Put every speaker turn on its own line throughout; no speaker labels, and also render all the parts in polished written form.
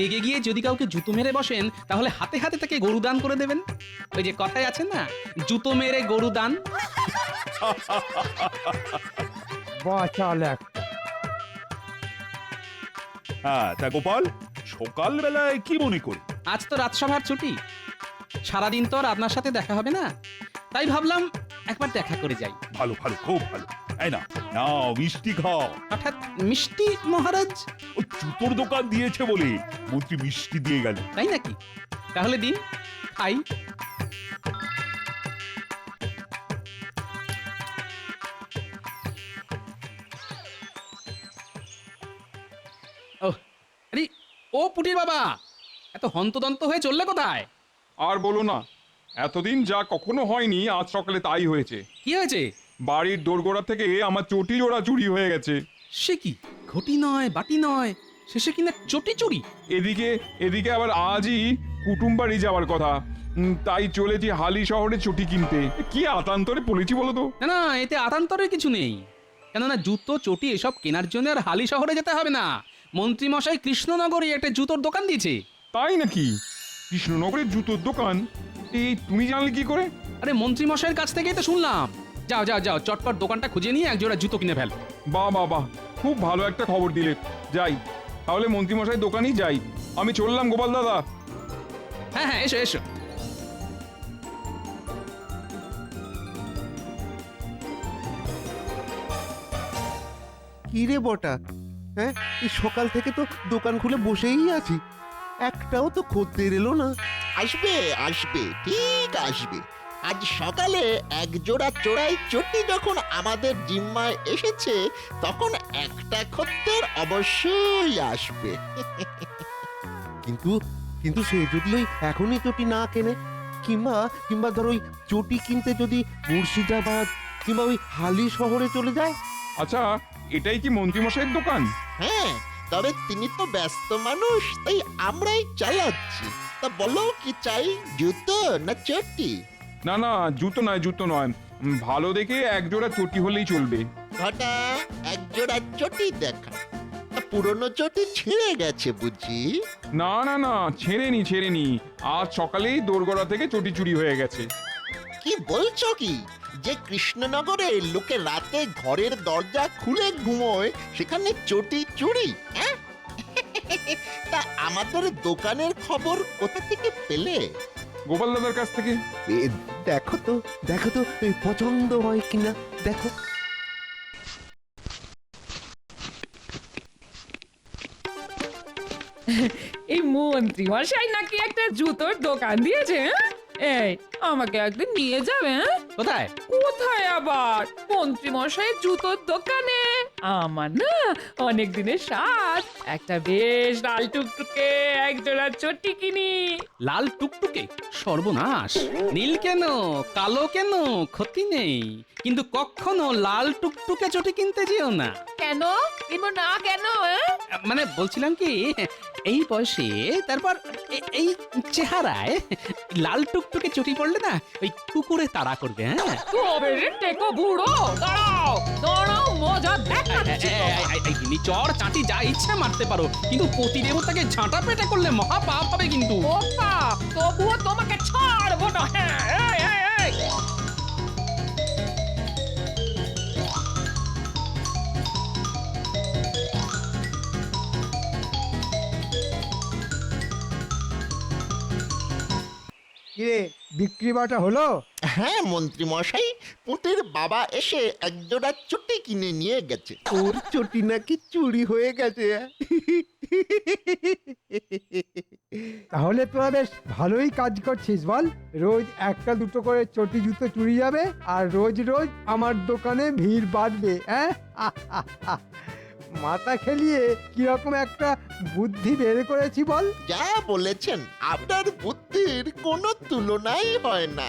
রেগে গিয়ে যদি কাউকে জুতো মেরে বসেন তাহলে হাতে হাতে তাকে গরু দান করে দেবেন। ওই যে কথায় আছে না, জুতো মেরে গরু দান।
বাচাল একটা।
হ্যাঁ, তা গোপাল সকালবেলায় কি মনে করি?
আজ তো রাজসভার ছুটি, সারাদিন তো আর আপনার সাথে দেখা হবে না, তাই ভাবলাম একবার দেখা করে যাই।
ভালো ভালো, খুব ভালো। এই না নাও মিষ্টি খাও।
হঠাৎ মিষ্টি মহারাজ?
ওই জুতোর দোকান দিয়েছে বলে মন্ত্রী মিষ্টি দিয়ে গেল।
তাই নাকি? তাহলে দিন, খাই। ও আরে, ও পুটির বাবা, এত হন্তদন্ত হয়ে চললে কোথায়?
আর বলো না, এতদিন যা কখনো হয়নি আজ সকালে তাই হয়েছে।
কি হয়েছে?
বাড়ির দোরগোড়া থেকে আমার চটি জোড়া চুরি হয়ে গেছে।
সে কি, ঘটি নয় বাটি নয়, শেষে কিনা চটি চুরি?
এদিকে এদিকে আবার আজই কুটুম বাড়ি যাওয়ার কথা, তাই চলেছি হালি শহরে চটি কিনতে। কি আতান্তরে পড়েছি বলো তো।
না না, এতে আতান্তরের কিছু নেই, কেননা জুতো চটি এসব কেনার জন্য আর হালি শহরে যেতে হবে না। মন্ত্রী মশাই কৃষ্ণনগরে একটা জুতোর দোকান দিয়েছে।
তাই নাকি? কৃষ্ণনগরের জুতোর দোকান? এই তুমি জানলে কি করে?
আরে মন্ত্রী মশাইয়ের কাছ থেকেই তো শুনলাম। যাও যাও যাও, চটপট দোকানটা খুঁজে নিয়ে একজোড়া জুতো কিনে ফেল।
বাহ বাহ বাহ, খুব ভালো একটা খবর দিলে। যাই তাহলে মন্ত্রীমশাই দোকানেই যাই। আমি চললাম গোপাল দাদা।
হ্যাঁ হ্যাঁ, এসো এসো।
কি রে বটা, হ্যাঁ এই সকাল থেকে তো দোকান খুলে বসেই আছি, একটাও তো খদ্দের এলো না।
আসবে আসবে, ঠিক আসবে। আজ সকালে এক জোড়া চোরাই চটি যখন আমাদের জিম্মায় এসেছে তখন একটা খদ্দের অবশ্যই আসবে।
কিন্তু কিন্তু সে যদি ওই এখনই চটি না কেনে, কিংবা কিংবা ধর ওই চটি কিনতে যদি মুর্শিদাবাদ কিংবা ওই হালি শহরে চলে যায়।
আচ্ছা, এটাই কি মন্ত্রীমশাইয়ের দোকান?
হ্যাঁ, তবে তিনি তো ব্যস্ত মানুষ, তাই আমরাই চালাচ্ছি। তা বলো কি চাই, জুতো না চটি?
না না, জুতো নয় জুতো নয়, ভালো দেখে এক জোড়া চটি হলেই চলবে।
ঘটা, এক জোড়া চটি দেখা। তা পুরনো চটি ছিঁড়ে গেছে বুঝি?
না না না, ছেড়েনি ছেড়েনি, আজ সকালেই দোরগোড়া থেকে চটি চুরি হয়ে গেছে।
কি বলছো কি, যে কৃষ্ণনগরে লোকে রাতে ঘরের দরজা খুলে ঘুমোয় সেখানে চটি চুরি? হ্যাঁ? তা আমাদের দোকানের খবর কোথা থেকে পেলে?
গোপাল দাদার কাছ থেকে।
এ, দেখো তো দেখো তো এই পছন্দ হয় কিনা দেখো।
এই মন্ত্রী মশাই নাকি একটা জুতোর দোকান দিয়েছে? এই আমাকে একদিন নিয়ে যাবে?
কোথায়?
কোথায় আবার, মন্ত্রী মশাইয়ের জুতোর দোকানে। আমার না অনেক দিনের স্বাদ, একটা বেশ লাল টুকটুকে এক জোড়া চটি কিনি।
লাল টুকটুকে? সর্বনাশ! নীল কেন, কালো কেন, ক্ষতি নেই, কিন্তু কখনো লাল টুকটুকে চটি কিনতে যেও না।
কেন কিনবো না কেন?
মানে বলছিলাম কি, এই বয়সে, তারপর এই চেহারায় লাল টুকটুকে চটি পড়লে না ওই কুকুরে তাড়া করবে। হ্যাঁ,
তবে রে টেকো বুড়ো, দাঁড়াও দাঁড়াও, মজা দেখাচ্ছি তোমায়।
চর চাটি যা ইচ্ছে মারতে পারো, কিন্তু পতি দেবতাকে ঝাঁটা পেটা করলে মহা পাপ হবে কিন্তু।
ও পাপ, তবুও তোমাকে ছাড়বো না। হ্যাঁ, এই, এই, এই।
কিরে, বিক্রি বাটা হলো?
হ্যাঁ মন্ত্রী মশাই, পুঁটির বাবা এসে এক জোড়া চটি কিনে নিয়ে গেছে।
ওর চটি নাকি চুরি হয়ে গেছে।
তাহলে তোরা বেশ ভালোই কাজ করছিস বল। রোজ একটা দুটো করে চটি জুতো চুরি যাবে আর রোজ রোজ আমার দোকানে ভিড় বাড়বে। হ্যাঁ, মাথা খেলিয়ে কিরকম একটা বুদ্ধি বের করেছি বল।
যা বলেছেন, আপনার বুদ্ধির কোনো তুলনাই হয় না।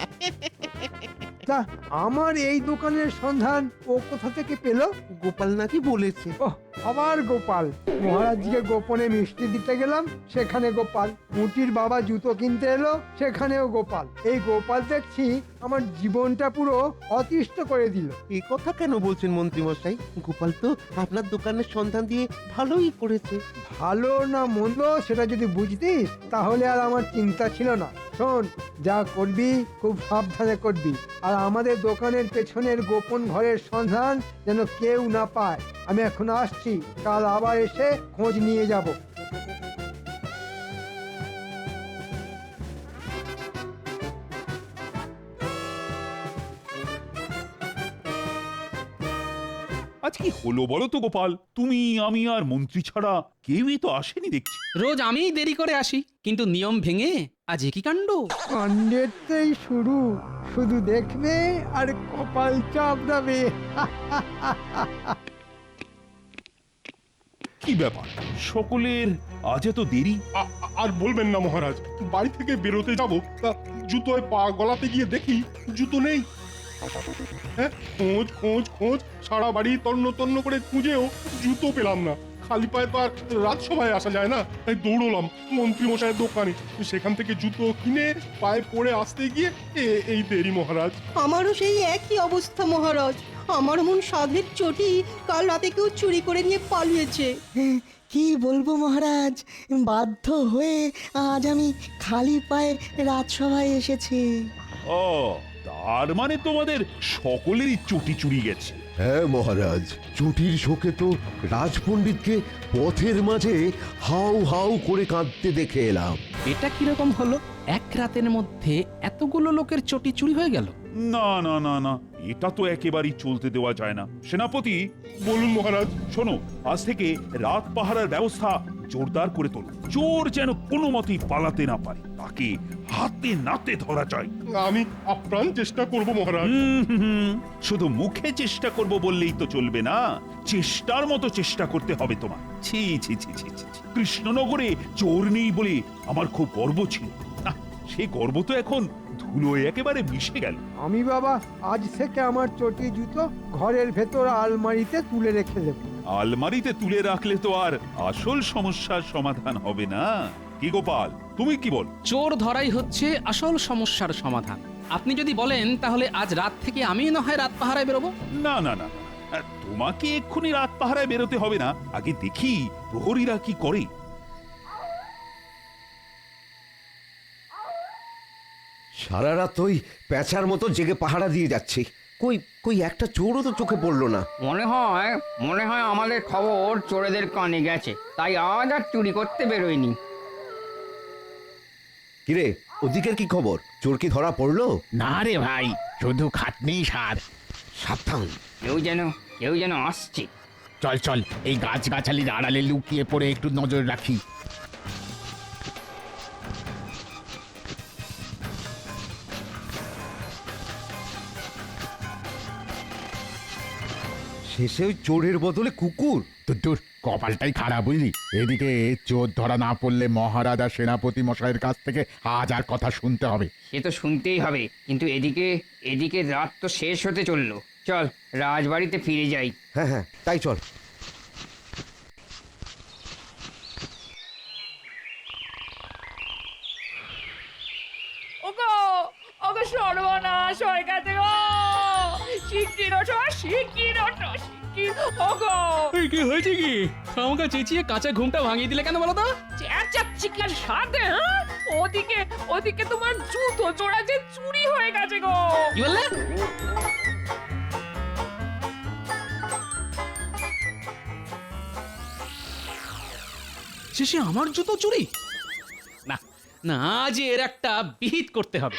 তা আমার এই দোকানের সন্ধান ও কোথা থেকে পেলো?
গোপাল নাকি বলেছে।
ওহ, আবার গোপাল। মহারাজকে গোপনে মিষ্টি দিতে গেলাম, সেখানে গোপাল। মুটির বাবা জুতো কিনতে এলো, সেখানেও গোপাল। এই গোপাল দেখছি আমার জীবনটা পুরো অতিষ্ঠ করে দিল।
এ কথা কেন বলছেন মন্ত্রী মশাই? গোপাল তো আপনার দোকানের সন্ধান দিয়ে ভালোই করেছে।
ভালো না মন্দ সেটা যদি বুঝতিস তাহলে আর আমার চিন্তা ছিল না। শোন, যা করবি খুব সাবধানে করবি, আর আমাদের দোকানের পেছনের গোপন ঘরের সন্ধান যেন কেউ না পায়। আমি এখন আসছি, কাল আবার এসে খোঁজ নিয়ে যাব।
আজ কি হলো বলো তো গোপাল? তুমি, আমি আর মন্ত্রী ছাড়া কেউই তো আসেনি দেখছি।
রোজ আমিই দেরি করে আসি, কিন্তু নিয়ম ভেঙে আজ এ কি কাণ্ড!
কাণ্ডের তো এই শুরু, শুধু দেখবে আর কপাল চাপড়াবে।
কি ব্যাপার, সকলের আজ এত দেরি?
আর বলবেন না মহারাজ, বাড়ি থেকে বেরোতে যাব, তা জুতোয় পা গলাতে গিয়ে দেখি জুতো নেই। হ্যাঁ, খোঁজ খোঁজ খোঁজ, সারা বাড়ি তন্ন তন্ন করে খুঁজেও জুতো পেলাম না। খালি পায়ে তো আর রাজসভায় আসা যায় না, তাই দৌড়লাম মন্ত্রী মশাইয়ের দোকানে। সেখান থেকে জুতো কিনে পায়ে পরে আসতে গিয়ে এই দেরি মহারাজ।
আমারও সেই একই অবস্থা মহারাজ। আমার মন সাধের চটি কাল রাতে কেউ চুরি করে নিয়ে পালিয়েছে।
কি বলবো মহারাজ, বাধ্য হয়ে আজ আমি খালি পায়ে রাজসভায় এসেছি।
ও, তার মানে তোমাদের সকলেরই চটি চুরি গেছে।
হ্যাঁ মহারাজ, চুটির শোকে তো রাজপণ্ডিতকে পথের মাঝে হাউ হাউ করে কাঁদতে দেখে এলাম।
এটা কিরকম হলো? এক রাতের মধ্যে এতগুলো লোকের চটি চুরি হয়ে গেল?
না না না না, এটা তো একেবারেই চলতে দেওয়া যায় না। সেনাপতি,
বলুন মহারাজ।
শোনো, আজ থেকে রাত পাহারার ব্যবস্থা জোরদার করে তোলো। চোর যেন কোনো মতেই পালাতে না পারে, তাকে হাতে নাতে ধরা যায়।
আমি আপ্রাণ চেষ্টা করব মহারাজ।
শুধু মুখে চেষ্টা করব বললেই তো চলবে না, চেষ্টার মতো চেষ্টা করতে হবে তোমার। ছি ছি ছি ছি ছি ছি। কৃষ্ণনগরে চোর নেই বলে আমার খুব গর্ব ছিল, না সেই গর্ব তো এখন ধুলোয় একেবারে মিশে গেল।
আমি বাবা আজ থেকে আমার চটি জুতো ঘরের ভেতর আলমারিতে তুলে রেখে দেব।
আলমারিতে তুলে রাখলে তো আর আসল সমস্যার সমাধান হবে না। কি গোপাল, তুমি কি বল?
চোর ধরাই হচ্ছে আসল সমস্যার সমাধান। আপনি যদি বলেন তাহলে আজ রাত থেকে আমি না হয় রাত পাহারায় বেরোবো।
না না না, তোমাকে এক্ষুনি রাত পাহারায় বেরোতে হবে না, আগে দেখি প্রহরীরা কি করে।
সারা রাত ওই প্যাঁচার মতো জেগে পাহারা দিয়ে যাচ্ছি, কই কই একটা চোরও তো চোখে পড়লো না।
মনে হয় আমাদের খবর চোরেদের কানে গেছে, তাই আজ আর চুরি করতে বেরোয়নি।
কিরে, ওদিকের কি খবর? চোর কি ধরা পড়লো?
না রে ভাই, শুধু খাটনি সার।
সাবধান,
কেউ যেন আসছে।
চল এই গাছগাছালির আড়ালে লুকিয়ে পড়ে একটু নজর রাখি।
শেষে ওই চোরের বদলে কুকুর।
তোর কপালটাই খারাপ বুঝলি। এদিকে চোর ধরা না পড়লে মহারাজ আর সেনাপতি মশাইয়ের কাছ থেকে আজ আর কথা শুনতে হবে।
সে তো শুনতেই হবে, কিন্তু এদিকে রাত তো শেষ হতে চললো। চল রাজবাড়িতে ফিরে যাই।
হ্যাঁ হ্যাঁ, তাই চল।
ওগো ওগো সর্বনাশ হয়ে গেছে গো। শিগগির ওঠো, শিগগির ওঠো, শিগগির। ওগো
কি হয়েছে কি? আমাকে চেঁচিয়ে কাঁচা ঘুমটা ভাঙিয়ে দিলে কেন বলো তো?
চেঁচাচ্ছি কি আর সাথে? হ্যাঁ, ওদিকে তোমার জুতো জোড়া যে চুরি হয়ে গেছে গো।
কি বললে? শেষে আমার জুতো চুরি? না না, আজ এর একটা বিহিত করতে হবে।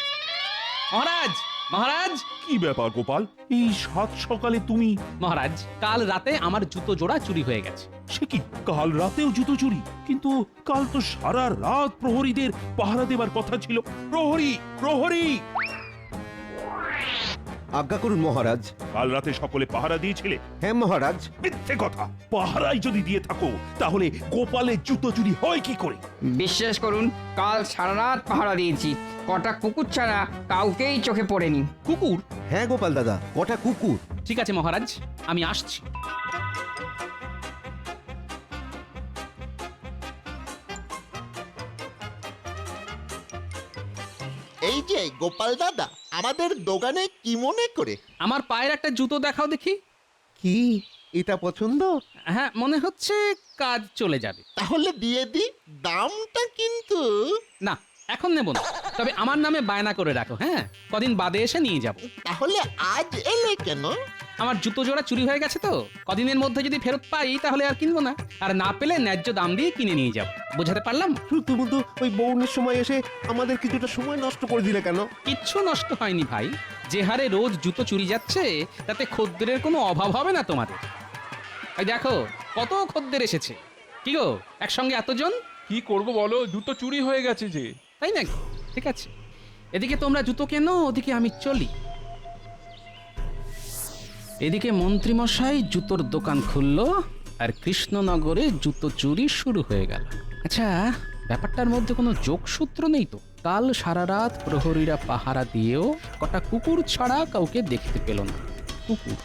মহারাজ, মহারাজ!
কি ব্যাপার গোপাল, এই সাত সকালে তুমি?
মহারাজ, কাল রাতে আমার জুতো জোড়া চুরি হয়ে গেছে।
সে কি, কাল রাতেও জুতো চুরি? কিন্তু কাল তো সারা রাত প্রহরীদের পাহারা দেবার কথা ছিল। প্রহরী, প্রহরী!
আজ্ঞা করুন মহারাজ।
কাল রাতে সকলে পাহারা দিয়েছিলে?
হ্যাঁ মহারাজ।
মিথ্যে কথা! পাহারায় যদি দিয়ে থাকো তাহলে গোপালের জুতো চুরি হয় কি করে?
বিশ্বাস করুন, কাল সারা রাত পাহারা দিয়েছি, কটা কুকুর ছাড়া কাউকেই চোখে পড়েনি।
কুকুর?
হ্যাঁ গোপাল দাদা, কটা কুকুর।
ঠিক আছে মহারাজ, আমি আসছি।
এই যে গোপাল দাদা, আমাদের দোকানে কি মনে করে?
আমার পায়ের একটা জুতো দেখাও দেখি।
কি এটা পছন্দ?
হ্যাঁ, মনে হচ্ছে কাজ চলে যাবে।
তাহলে দিয়ে দি, দামটা কিন্তু।
না, এখন নেব না, তবে আমার নামে বায়না করে রাখো। হ্যাঁ, কদিন বাদে এসে নিয়ে যাব।
তাহলে আজ এলে কেন?
আমার জুতো জোড়া চুরি হয়ে গেছে তো, কদিনের মধ্যে যদি ফেরত পাই তাহলে আর কিনবো না, আর না পেলে ন্যায্য দাম দিয়ে কিনে নিয়ে যাব। বুঝাতে পারলাম?
তুমি তো ওই বৌনের সময় এসে আমাদের কিছুটা সময় নষ্ট করে দিলে কেন?
কিচ্ছু নষ্ট হয়নি ভাই, যে হারে রোজ জুতো চুরি যাচ্ছে তাতে খদ্দেরের কোনো অভাব হবে না তোমাদের। এই দেখো কত খদ্দের এসেছে। কি গো, একসঙ্গে এতজন?
কি করব বলো, জুতো চুরি হয়ে গেছে যে।
তাই নাকি? ঠিক আছে, এদিকে তোমরা জুতো কেনো, ওদিকে আমি চলি। এদিকে মন্ত্রীমশাই জুতোর দোকান খুললো, আর কৃষ্ণনগরে জুতো চুরি শুরু হয়ে গেল। আচ্ছা, ব্যাপারটার মধ্যে কোনো যোগসূত্র নেই তো? কাল সারা রাত প্রহরীরা পাহারা দিয়েও কটা কুকুর ছাড়া কাউকে দেখতে পেল না। কুকুর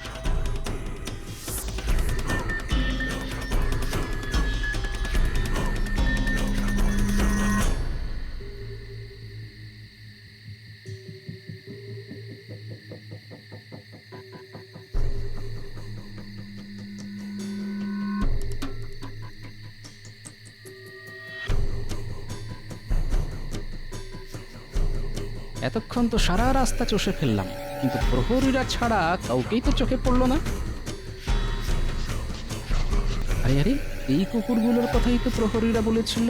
এতক্ষণ তো সারা রাস্তা চষে ফেললাম, কিন্তু প্রহরীরা ছাড়া কাউকেই তো চোখে পড়লো না। আরে আরে, এই কুকুরগুলোর কথাই তো প্রহরীরা বলেছিল।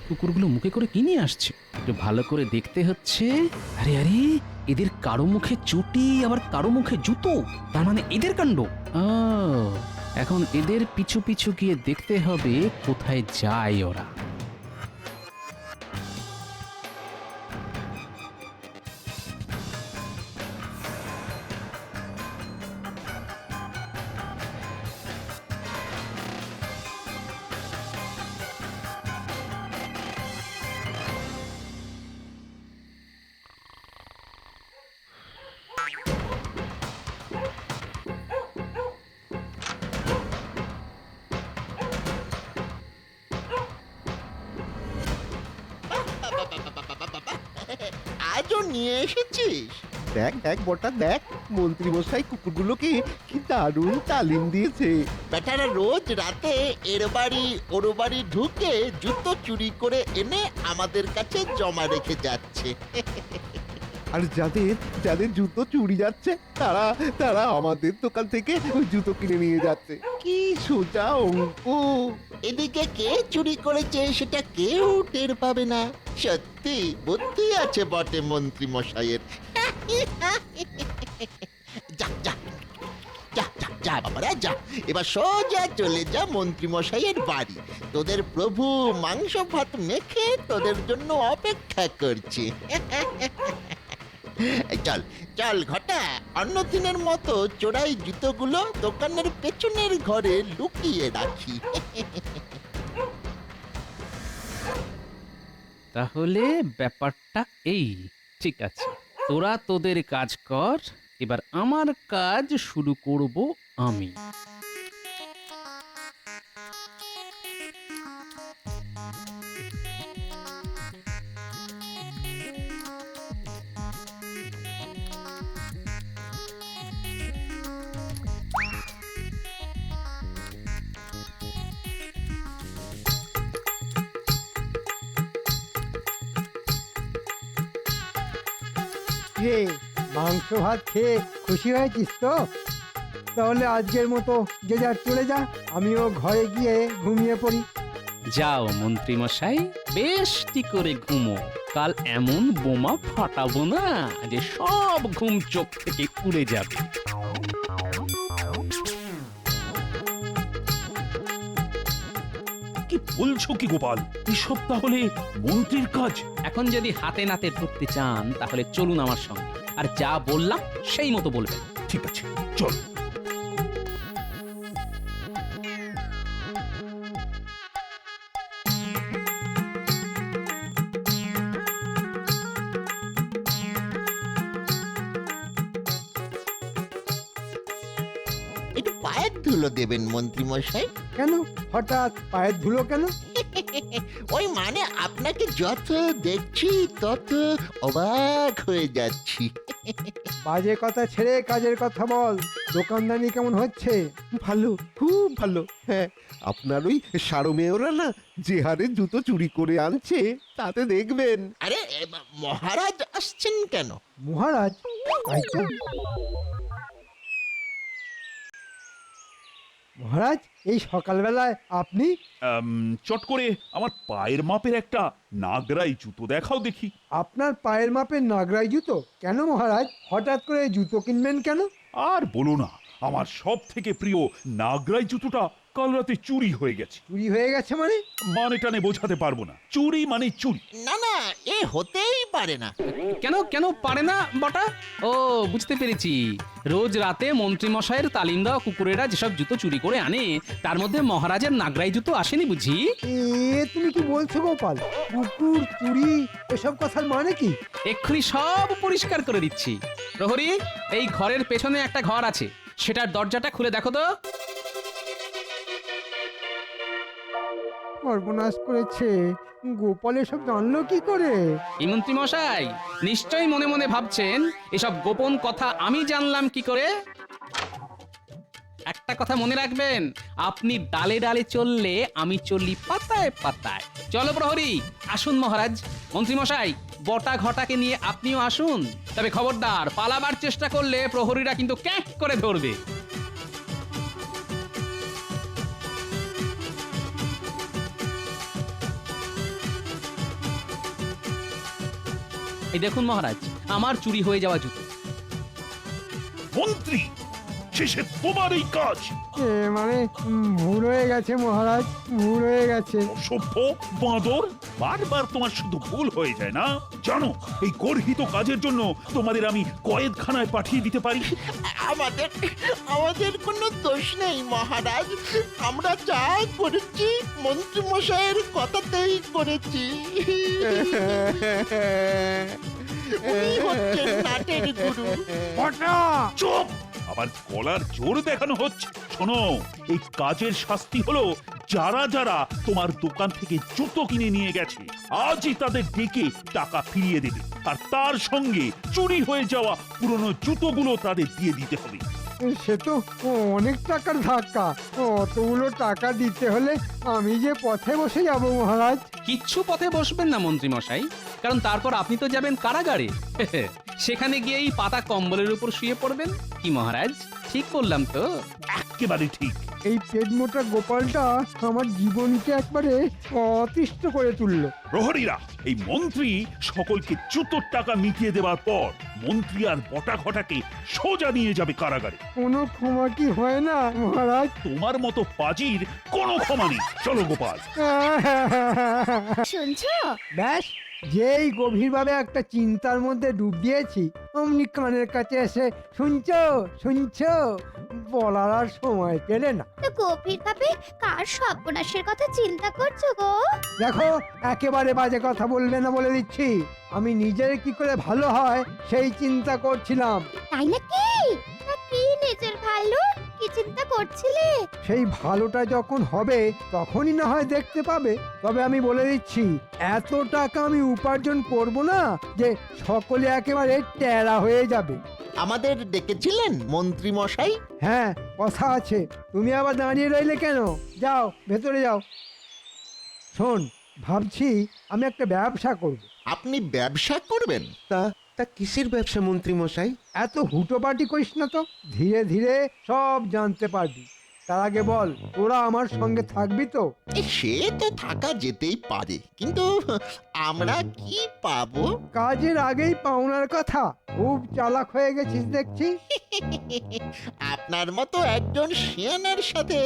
কুকুরগুলো মুখে করে কি নিয়ে আসছে? একটু ভালো করে দেখতে হচ্ছে। আরে আরে, এদের কারো মুখে চুটি, আবার কারো মুখে জুতো, তার মানে এদের কাণ্ড। এখন এদের পিছু পিছু গিয়ে দেখতে হবে কোথায় যায় ওরা।
আজও নিয়ে এসেছিস?
দেখ দেখ বটা দেখ, মন্ত্রী মশাই কুকুরগুলোকে কি দারুণ তালিম দিয়েছে।
বেটারা রোজ রাতে এর বাড়ি ওর বাড়ি ঢুকে জুতো চুরি করে এনে আমাদের কাছে জমা রেখে যাচ্ছে।
আর যাদের যাদের জুতো চুরি যাচ্ছে তারা তারা আমাদের দোকান থেকে ওই জুতো কিনে নিয়ে যাচ্ছে। কি সোজা অঙ্ক!
এদিকে কে চুরি করেছে সেটা কেউ টের পাবে না। সত্যি বুদ্ধি আছে বটে মন্ত্রী মশাইয়ের। যা যা যা যা যা বাবারা যা, এবার সোজা চলে যা মন্ত্রী মশাইয়ের বাড়ি। তোদের প্রভু মাংস ভাত মেখে তোদের জন্য অপেক্ষা করছে। চল চল ঘটা, অন্য দিনের মতো চোরাই জুতোগুলো দোকানের পেছনের ঘরে লুকিয়ে রাখি।
তাহলে ব্যাপারটা এই। ঠিক আছে, তোরা তোদের কাজ কর, এবার আমার কাজ শুরু করব আমি।
রে, মাংস ভাত খেয়ে খুশি হয়েছিস তো? তাহলে আজকের মতো যে যার চলে যা, আমিও ঘরে গিয়ে ঘুমিয়ে পড়ি।
যাও মন্ত্রী মশাই, বেশটি করে ঘুমো। কাল এমন বোমা ফাটাবো না যে সব ঘুম চোখ থেকে উড়ে যাবে।
কি বলছো কি গোপাল, এসব তাহলে মন্ত্রীর কাজ?
এখন যদি হাতে নাতে ধরতে চান তাহলে চলুন আমার সঙ্গে, আর যা বললাম সেই মতো বলবেন।
ঠিক আছে, চল।
ধুলো দেবেন মন্ত্রী মশাই?
কেন হঠাৎ পায়ের ধুলো কেন?
ওই মানে আপনাকে যত দেখছি তত অবাক হয়ে যাচ্ছি।
বাজে কথা ছেড়ে কাজের কথা বল। দোকানদানি কেমন হচ্ছে?
ভালো, খুব ভালো। হ্যাঁ, আপনার ওই সারমেয়রা না যে হারে জুতো চুরি করে আনছে তাতে দেখবেন।
আরে মহারাজ আসছেন কেন?
মহারাজ? তাই তো। মহারাজ এই সকালবেলায় আপনি?
চট করে আমার পায়ের মাপের একটা নাগরাই জুতো দেখাও দেখি।
আপনার পায়ের মাপের নাগরাই জুতো? কেন মহারাজ, হঠাৎ করে জুতো কিনবেন কেন?
আর বলো না, আমার সব থেকে প্রিয় নাগরাই জুতোটা কাল রাতে চুরি হয়ে গেছে।
চুরি হয়ে গেছে মানে?
মানে টানে বোঝাতে পারবো না, চুরি মানে চুরি।
না না, এ হতেই পারে না।
কেন কেন পারে না বটা? ও বুঝতে পেরেছি, রোজ রাতে মন্ত্রী মশাইয়ের তালিম দেওয়া কুকুরেরা যেসব জুতো চুরি করে আনে তার মধ্যে মহারাজের নাগরাই জুতো আসেনি বুঝি?
তুমি কি বলছো গোপাল? কুকুর চুরি এসব কথার মানে কি?
এক্ষুনি সব পরিষ্কার করে দিচ্ছি। প্রহরী, এই ঘরের পেছনে একটা ঘর আছে, সেটার দরজাটা খুলে দেখো তো।
সর্বনাশ করেছে, গোপাল এসব জানলো কি করে?
এই মন্ত্রী মশাই নিশ্চয়ই মনে মনে ভাবছেন এসব গোপন কথা আমি জানলাম কি করে। একটা কথা মনে রাখবেন, আপনি ডালে ডালে চললে আমি চললি পাতায় পাতায়। চলো প্রহরী, আসুন মহারাজ। মন্ত্রী মশাই, বটা ঘটাকে নিয়ে আপনিও আসুন, তবে খবরদার পালাবার চেষ্টা করলে প্রহরীরা কিন্তু ক্যাক করে ধরবে। এই দেখুন মহারাজ, আমার চুরি হয়ে যাওয়া জুতো।
মন্ত্রী, শেষে তোমার এই কাজ?
মানে ভুল হয়ে গেছে মহারাজ, ভুল হয়ে গেছে।
অসভ্য বাঁদর, বারবার তোমার শুধু ভুল হয়ে যায় না? জানো, এই গর্হিত কাজের জন্য তোমাদের আমি কয়েদখানায় পাঠিয়ে দিতে পারি।
আমাদের আমাদের কোনো দোষ নেই মহারাজ। আমরা যা করেছি মন্ত্রী মশাইয়ের কথাতেই করেছি। উনি হচ্ছেন নাটের গুরু।
চুপ! আবার গলার জোর দেখানো হচ্ছে। শোনো, এই কাজের শাস্তি হলো যারা যারা তোমার দোকান থেকে জুতো কিনে নিয়ে গেছে আজই তাদের ডেকে টাকা ফিরিয়ে দেবে, আর তার সঙ্গে চুরি হয়ে যাওয়া পুরনো জুতোগুলো তাদের দিয়ে দিতে হবে।
সে তো অনেক টাকার ধাক্কা, অতগুলো টাকা দিতে হলে আমি যে পথে বসে যাব মহারাজ।
কিচ্ছু পথে বসবেন না মন্ত্রী মশাই, কারণ তারপর আপনি তো যাবেন কারাগারে। সেখানে গিয়েই পাতা কম্বলের উপর শুয়ে পড়বেন। কি মহারাজ, ঠিক বললাম তো?
একেবারে ঠিক।
এই পেট মোটা গোপালটা আমার জীবনকে একবারে অতিষ্ঠ করে তুললো।
প্রহরীরা, এই মন্ত্রী সকলকে জুতোর টাকা মিটিয়ে দেওয়ার পর মন্ত্রী আর বটা ঘটাকে সোজা নিয়ে যাবে কারাগারে।
কোনো ক্ষমা কি হয় না মহারাজ?
তোমার মতো পাজির কোনো ক্ষমা নেই। চলো গোপাল।
শুনছো?
ব্যাস, যেই গভীরভাবে একটা চিন্তার মধ্যে ডুব দিয়েছি অমনি কানের কাছে এসে শুনছো শুনছো বলার আর সময় পেলে না।
তো গভীরভাবে কার সর্বনাশের কথা চিন্তা করছো গো?
দেখো, একেবারে বাজে কথা বলবে না বলে দিচ্ছি। আমি নিজের কি করে ভালো হয় সেই চিন্তা করছিলাম।
তাই নাকি? তা কি নিজের ভালো কি চিন্তা করছিলে?
সেই ভালোটা যখন হবে তখনই না হয় দেখতে পাবে। তবে আমি বলে দিচ্ছি, এত টাকা আমি উপার্জন করব না যে সকলে একেবারে টেরা হয়ে যাবে।
আমাদের ডেকেছিলেন মন্ত্রী মশাই?
হ্যাঁ, কথা আছে। তুমি আবার দাঁড়িয়ে রইলে কেন? যাও ভেতরে যাও। শোন, ভাবছি আমি একটা ব্যবসা করব।
আপনি ব্যবসা করবেন?
তা তা কিসের ব্যবসা মন্ত্রী মশাই?
এত হুটোপাটি করিস না তো, ধীরে ধীরে সব জানতে পারবি। তার আগে বল, তোরা আমার সঙ্গে থাকবি তো?
সে তো থাকা যেতেই পারে, কিন্তু আমরা কি পাবো?
কাজের আগেই পাওনার কথা। খুব চালাক হয়ে গেছিস দেখছি।
আপনার মতো একজন শিয়ানার সাথে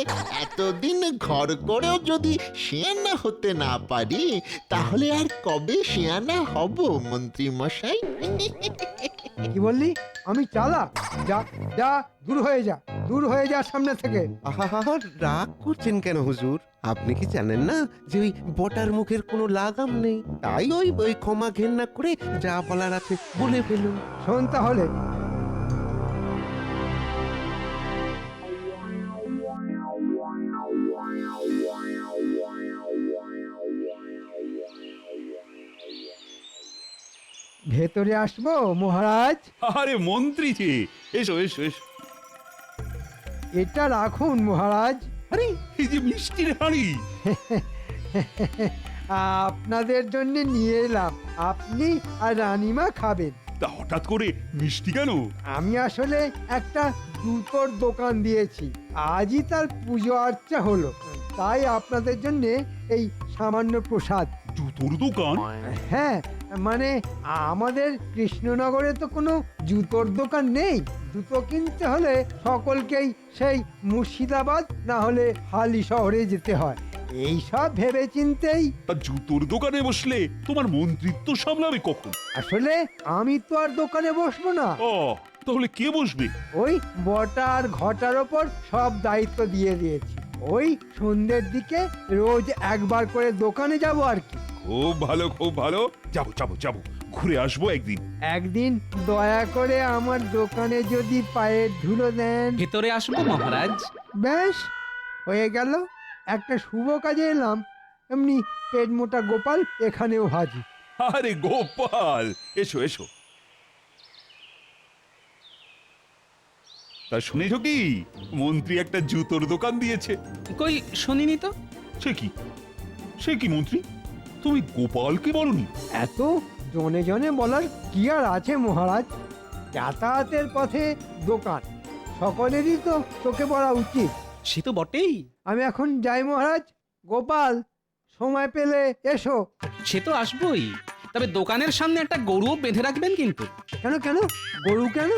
এতদিন ঘর করেও যদি শিয়ানা হতে না পারি, তাহলে আর কবে শিয়ানা হব মন্ত্রী মশাই?
কি বললি? আমি চালাক? যা যা, দূর হয়ে যা, দূর হয়ে যা সামনে থেকে।
আহা, রাগ করছেন কেন হুজুর? আপনি কি জানেন না যে ওই বটার মুখের কোনো লাগাম নেই? তাই ওই ক্ষমা ঘেন্না করে যা বলার আছে বলে ফেলুন।
শোন তাহলে, ভেতরে আসবো মহারাজ?
আরে মন্ত্রী যে, এসো এসো এসো।
এটা রাখুন মহারাজ।
আরে এই যে মিষ্টির হাঁড়ি।
আপনাদের জন্য নিয়ে এলাম, আপনি আর রানীমা খাবেন।
তা হঠাৎ করে মিষ্টি কেন?
আমি আসলে একটা জুতোর দোকান দিয়েছি, আজই তার পুজো আর্চা হলো, তাই আপনাদের জন্য এই সামান্য প্রসাদ।
জুতোর দোকান?
হ্যাঁ, মানে আমাদের কৃষ্ণনগরে তো কোনো জুতোর দোকান নেই। জুতো কিনতে হলে সকলকেই সেই মুর্শিদাবাদ না হলে হালি শহরে যেতে হয়। এই সব ভেবে চিন্তেই
তা জুতোর দোকানে বসলে তোমার মন্ত্রিত্ব সামলাবে কখন?
আসলে আমি তো আর দোকানে বসবো না,
ও, তাহলে কে বসবে?
ওই বটা আর ঘটার ওপর সব দায়িত্ব দিয়ে দিয়েছি। ওই সন্ধ্যের দিকে রোজ একবার করে দোকানে যাব আর কি।
খুব ভালো, খুব ভালো। যাবো যাবো যাবো, ঘুরে আসবো একদিন।
একদিন দয়া করে আমার দোকানে যদি পায়ের ধুলো দেন।
ভেতরে আসবো মহারাজ।
বেশ, হয়ে গেল। একটা শুভ কাজে এলাম, এমনি পেট মোটা গোপাল এখানেও হাজির।
আরে গোপাল, এসো এসো। তা শুনেছো কি, মন্ত্রী একটা জুতোর দোকান দিয়েছে?
কই শুনিনি তো।
সে কি, সে কি মন্ত্রী, তুমি গোপালকে বলনি?
এত জনে জনে বলার কি আর আছে মহারাজ? যাতায়াতের পথে দোকান, সকলেরই তো চোখে পড়া উচিত।
সে তো বটেই।
আমি এখন যাই মহারাজ। গোপাল, সময় পেলে এসো।
সে তো আসবোই, তবে দোকানের সামনে একটা গরুও বেঁধে রাখবেন কিন্তু।
কেন কেন? গরু কেন?